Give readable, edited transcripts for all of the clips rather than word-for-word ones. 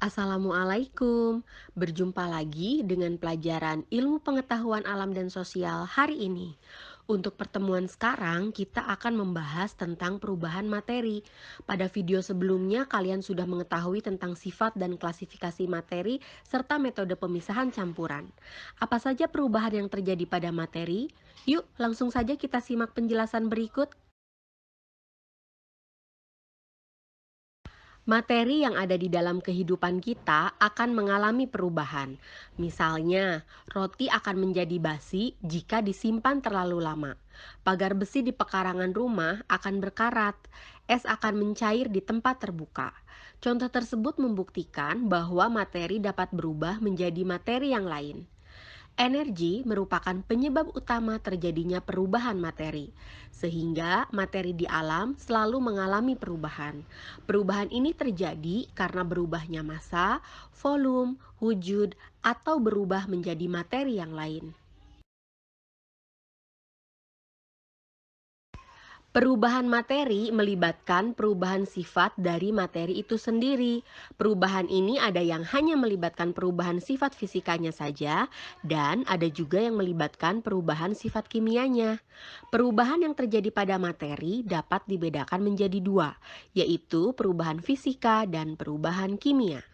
Assalamualaikum, berjumpa lagi dengan pelajaran Ilmu Pengetahuan Alam dan Sosial hari ini. Untuk pertemuan sekarang, kita akan membahas tentang perubahan materi. Pada video sebelumnya, kalian sudah mengetahui tentang sifat dan klasifikasi materi serta metode pemisahan campuran. Apa saja perubahan yang terjadi pada materi? Yuk, langsung saja kita simak penjelasan berikut. Materi yang ada di dalam kehidupan kita akan mengalami perubahan. Misalnya, roti akan menjadi basi jika disimpan terlalu lama. Pagar besi di pekarangan rumah akan berkarat. Es akan mencair di tempat terbuka. Contoh tersebut membuktikan bahwa materi dapat berubah menjadi materi yang lain. Energi merupakan penyebab utama terjadinya perubahan materi, sehingga materi di alam selalu mengalami perubahan. Perubahan ini terjadi karena berubahnya massa, volume, wujud, atau berubah menjadi materi yang lain. Perubahan materi melibatkan perubahan sifat dari materi itu sendiri. Perubahan ini ada yang hanya melibatkan perubahan sifat fisikanya saja, dan ada juga yang melibatkan perubahan sifat kimianya. Perubahan yang terjadi pada materi dapat dibedakan menjadi dua, yaitu perubahan fisika dan perubahan kimia.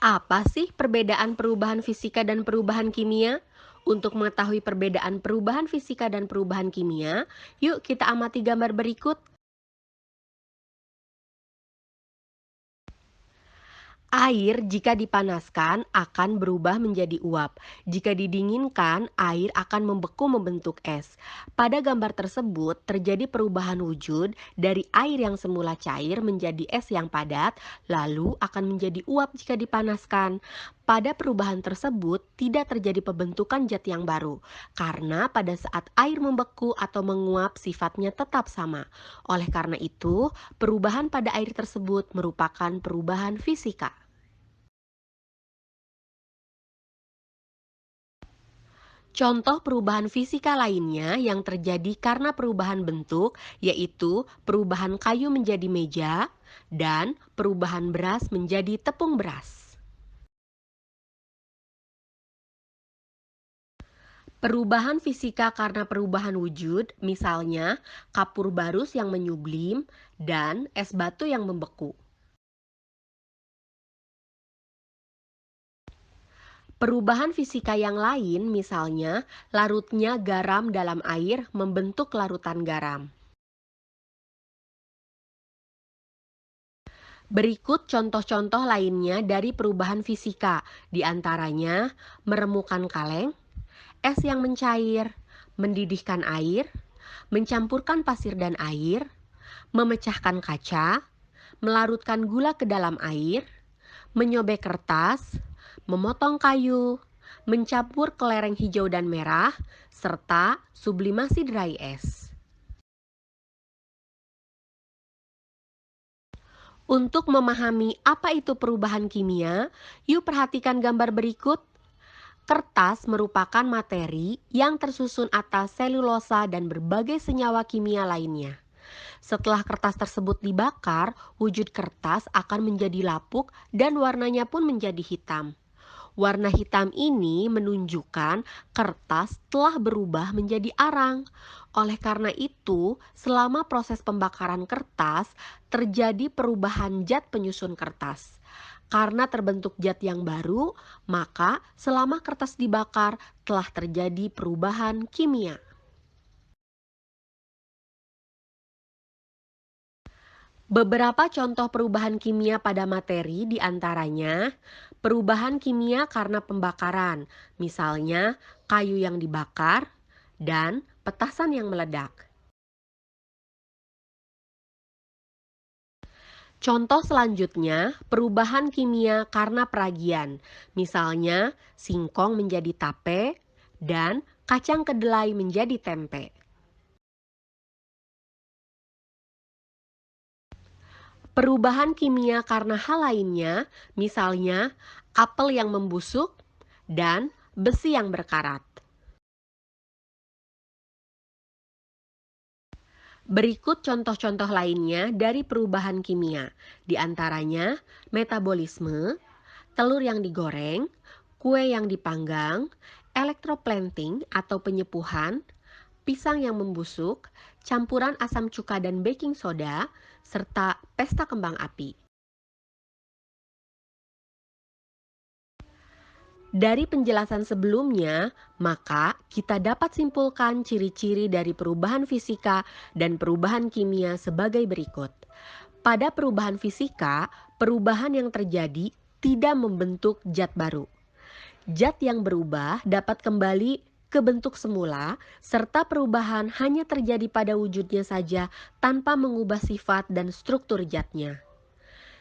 Apa sih perbedaan perubahan fisika dan perubahan kimia? Untuk mengetahui perbedaan perubahan fisika dan perubahan kimia, yuk kita amati gambar berikut. Air jika dipanaskan akan berubah menjadi uap. Jika didinginkan, air akan membeku membentuk es. Pada gambar tersebut terjadi perubahan wujud dari air yang semula cair menjadi es yang padat, lalu akan menjadi uap jika dipanaskan. Pada perubahan tersebut tidak terjadi pembentukan zat yang baru, karena pada saat air membeku atau menguap sifatnya tetap sama. Oleh karena itu, perubahan pada air tersebut merupakan perubahan fisika. Contoh perubahan fisika lainnya yang terjadi karena perubahan bentuk, yaitu perubahan kayu menjadi meja dan perubahan beras menjadi tepung beras. Perubahan fisika karena perubahan wujud, misalnya kapur barus yang menyublim dan es batu yang membeku. Perubahan fisika yang lain, misalnya larutnya garam dalam air membentuk larutan garam. Berikut contoh-contoh lainnya dari perubahan fisika, di antaranya meremukan kaleng, es yang mencair, mendidihkan air, mencampurkan pasir dan air, memecahkan kaca, melarutkan gula ke dalam air, menyobek kertas, memotong kayu, mencampur kelereng hijau dan merah, serta sublimasi dry es. Untuk memahami apa itu perubahan kimia, yuk perhatikan gambar berikut. Kertas merupakan materi yang tersusun atas selulosa dan berbagai senyawa kimia lainnya. Setelah kertas tersebut dibakar, wujud kertas akan menjadi lapuk dan warnanya pun menjadi hitam. Warna hitam ini menunjukkan kertas telah berubah menjadi arang. Oleh karena itu, selama proses pembakaran kertas, terjadi perubahan zat penyusun kertas. Karena terbentuk zat yang baru, maka selama kertas dibakar telah terjadi perubahan kimia. Beberapa contoh perubahan kimia pada materi diantaranya perubahan kimia karena pembakaran, misalnya kayu yang dibakar dan petasan yang meledak. Contoh selanjutnya, perubahan kimia karena peragian, misalnya singkong menjadi tape dan kacang kedelai menjadi tempe. Perubahan kimia karena hal lainnya, misalnya apel yang membusuk dan besi yang berkarat. Berikut contoh-contoh lainnya dari perubahan kimia, di antaranya metabolisme, telur yang digoreng, kue yang dipanggang, electroplanting atau penyepuhan, pisang yang membusuk, campuran asam cuka dan baking soda, serta pesta kembang api. Dari penjelasan sebelumnya, maka kita dapat simpulkan ciri-ciri dari perubahan fisika dan perubahan kimia sebagai berikut. Pada perubahan fisika, perubahan yang terjadi tidak membentuk zat baru. Zat yang berubah dapat kembali ke bentuk semula, serta perubahan hanya terjadi pada wujudnya saja tanpa mengubah sifat dan struktur zatnya.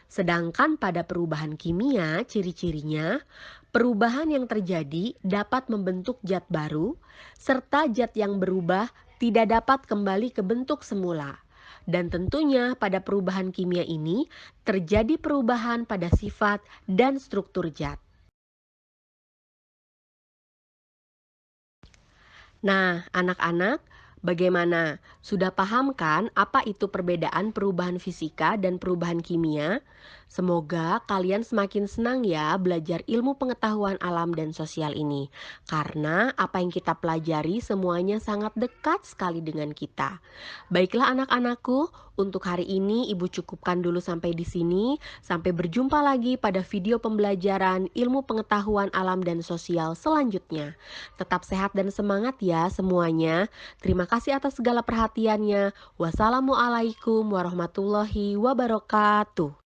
Sedangkan pada perubahan kimia, ciri-cirinya, perubahan yang terjadi dapat membentuk zat baru, serta zat yang berubah tidak dapat kembali ke bentuk semula. Dan tentunya pada perubahan kimia ini terjadi perubahan pada sifat dan struktur zat. Nah, anak-anak, bagaimana? Sudah paham kan apa itu perbedaan perubahan fisika dan perubahan kimia? Semoga kalian semakin senang ya belajar ilmu pengetahuan alam dan sosial ini. Karena apa yang kita pelajari semuanya sangat dekat sekali dengan kita. Baiklah anak-anakku, untuk hari ini Ibu cukupkan dulu sampai di sini. Sampai berjumpa lagi pada video pembelajaran ilmu pengetahuan alam dan sosial selanjutnya. Tetap sehat dan semangat ya semuanya. Terima kasih atas segala perhatiannya. Wassalamualaikum warahmatullahi wabarakatuh.